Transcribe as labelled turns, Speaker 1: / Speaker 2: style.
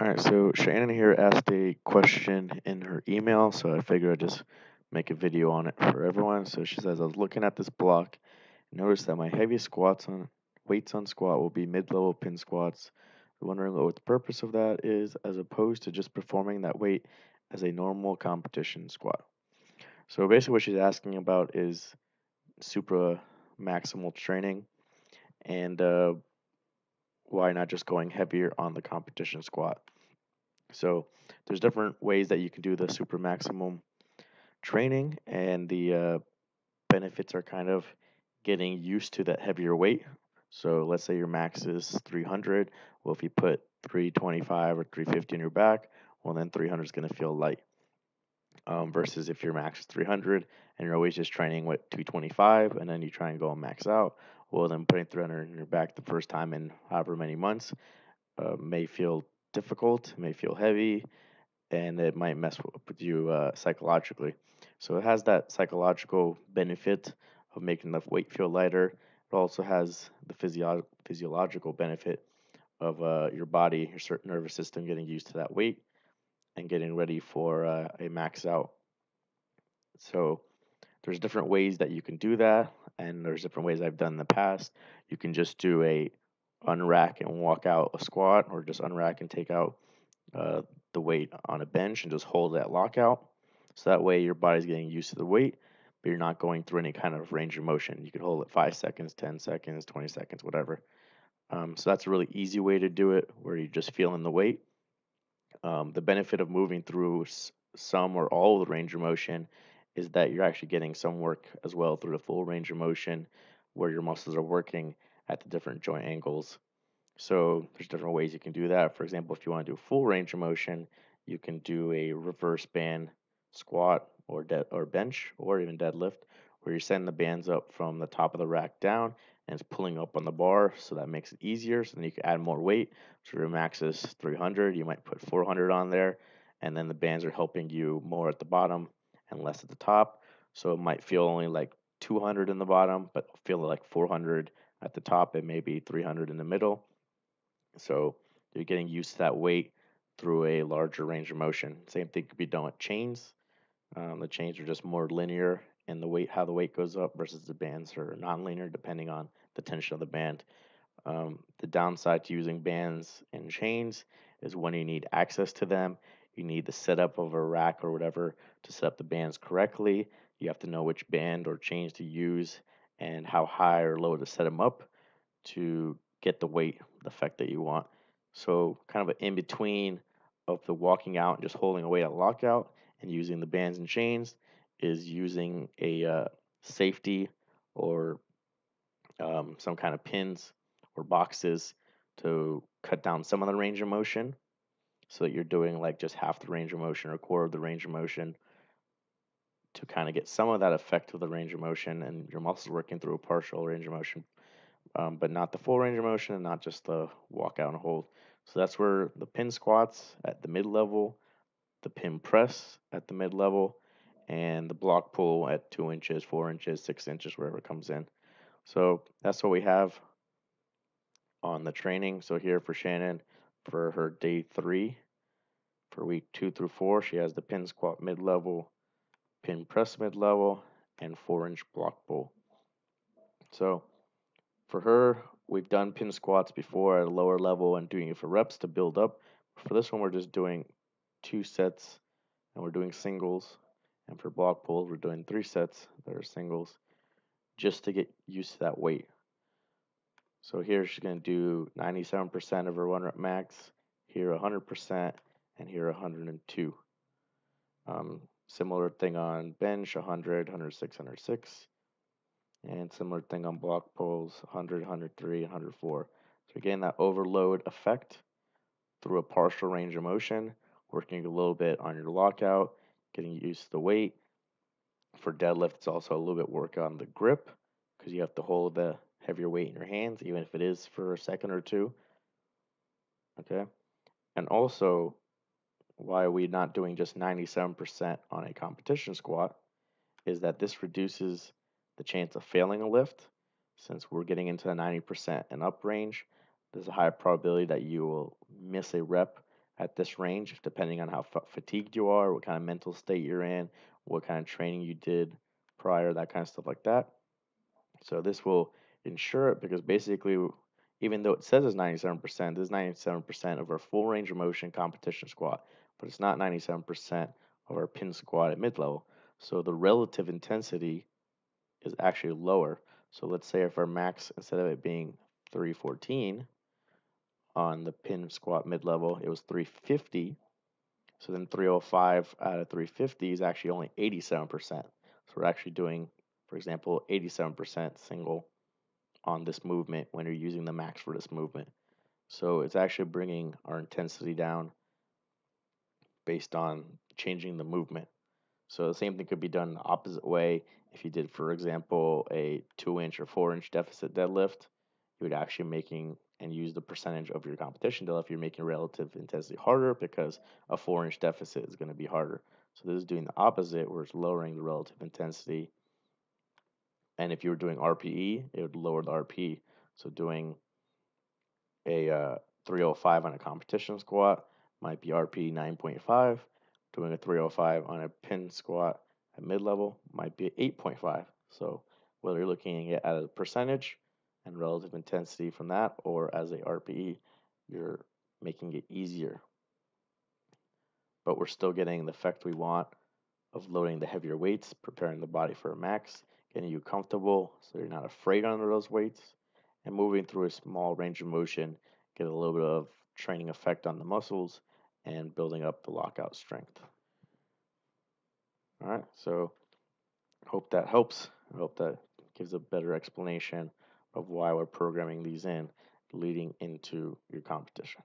Speaker 1: All right, so Shannon here asked a question in her email, so I figured I'd just make a video on it for everyone. So she says, I was looking at this block, noticed that my heaviest weights on squat will be mid-level pin squats. Wondering what the purpose of that is, as opposed to just performing that weight as a normal competition squat. So basically, what she's asking about is supra maximal training, and why not just going heavier on the competition squat. So there's different ways that you can do the super maximum training, and the benefits are kind of getting used to that heavier weight. So let's say your max is 300. Well, if you put 325 or 350 in your back, well, then 300 is going to feel light. Versus if your max is 300 and you're always just training with 225 and then you try and go and max out, well, then putting 300 in your back the first time in however many months may feel difficult, may feel heavy, and it might mess with you psychologically. So it has that psychological benefit of making the weight feel lighter. It also has the physiological benefit of your body, your certain nervous system getting used to that weight and getting ready for a max out. So there's different ways that you can do that, and there's different ways I've done in the past. You can just do a unrack and walk out a squat, or just unrack and take out uh, the weight on a bench and just hold that lockout. So that way your body's getting used to the weight, but you're not going through any kind of range of motion. You can hold it 5 seconds, 10 seconds, 20 seconds, whatever. So that's a really easy way to do it, where you're just feeling the weight. The benefit of moving through some or all of the range of motion is that you're actually getting some work as well through the full range of motion, where your muscles are working at the different joint angles. So there's different ways you can do that. For example, if you want to do full range of motion, you can do a reverse band squat or bench or even deadlift, where you're setting the bands up from the top of the rack down and it's pulling up on the bar, so that makes it easier. So then you can add more weight. So your max is 300, you might put 400 on there, and then the bands are helping you more at the bottom and less at the top. So it might feel only like 200 in the bottom, but feel like 400 at the top and maybe 300 in the middle. So you're getting used to that weight through a larger range of motion. Same thing could be done with chains. The chains are just more linear in the weight, how the weight goes up, versus the bands are non-linear depending on the tension of the band. The downside to using bands and chains is when you need access to them, you need the setup of a rack or whatever to set up the bands correctly. You have to know which band or chains to use and how high or low to set them up to get the weight the effect that you want. So kind of an in between of the walking out and just holding a weight at lockout and using the bands and chains is using a safety or some kind of pins or boxes to cut down some of the range of motion, so that you're doing like just half the range of motion or a quarter of the range of motion to kind of get some of that effect of the range of motion, and your muscles working through a partial range of motion, but not the full range of motion and not just the walk out and hold. So that's where the pin squats at the mid level, the pin press at the mid level, and the block pull at 2 inches, 4 inches, 6 inches, wherever it comes in. So that's what we have on the training. So here for Shannon, for her day 3, for week 2 through 4, she has the pin squat mid level, pin press mid level, and 4-inch block pull. So for her, we've done pin squats before at a lower level and doing it for reps to build up. For this one, we're just doing 2 sets and we're doing singles. And for block pulls, we're doing 3 sets that are singles just to get used to that weight. So here she's going to do 97% of her 1 rep max, here 100%, and here 102. Similar thing on bench, 100, 106, 106. And similar thing on block pulls, 100, 103, 104. So again, that overload effect through a partial range of motion, working a little bit on your lockout, getting used to the weight. For deadlift, it's also a little bit work on the grip, because you have to hold the heavier weight in your hands, even if it is for a second or two. Okay. And also, why are we not doing just 97% on a competition squat is that this reduces the chance of failing a lift. Since we're getting into the 90% and up range, there's a high probability that you will miss a rep at this range, depending on how fatigued you are, what kind of mental state you're in, what kind of training you did prior, that kind of stuff like that. So this will ensure it, because basically, even though it says it's 97%, this is 97% of our full range of motion competition squat, but it's not 97% of our pin squat at mid-level. So the relative intensity is actually lower. So let's say if our max, instead of it being 314 on the pin squat mid-level, it was 350. So then 305 out of 350 is actually only 87%. So we're actually doing, for example, 87% single on this movement when you're using the max for this movement. So it's actually bringing our intensity down based on changing the movement. So the same thing could be done the opposite way. If you did, for example, a 2-inch or 4-inch deficit deadlift, you would actually making and use the percentage of your competition deadlift. You're making relative intensity harder because a 4-inch deficit is going to be harder. So this is doing the opposite, where it's lowering the relative intensity. And if you were doing RPE, it would lower the RPE. So doing a 305 on a competition squat might be RPE 9.5. Doing a 305 on a pin squat at mid-level might be 8.5. So whether you're looking at a percentage and relative intensity from that, or as a RPE, you're making it easier. But we're still getting the effect we want of loading the heavier weights, preparing the body for a max, getting you comfortable so you're not afraid under those weights, and moving through a small range of motion, get a little bit of training effect on the muscles and building up the lockout strength. All right, so hope that helps. I hope that gives a better explanation of why we're programming these in leading into your competition.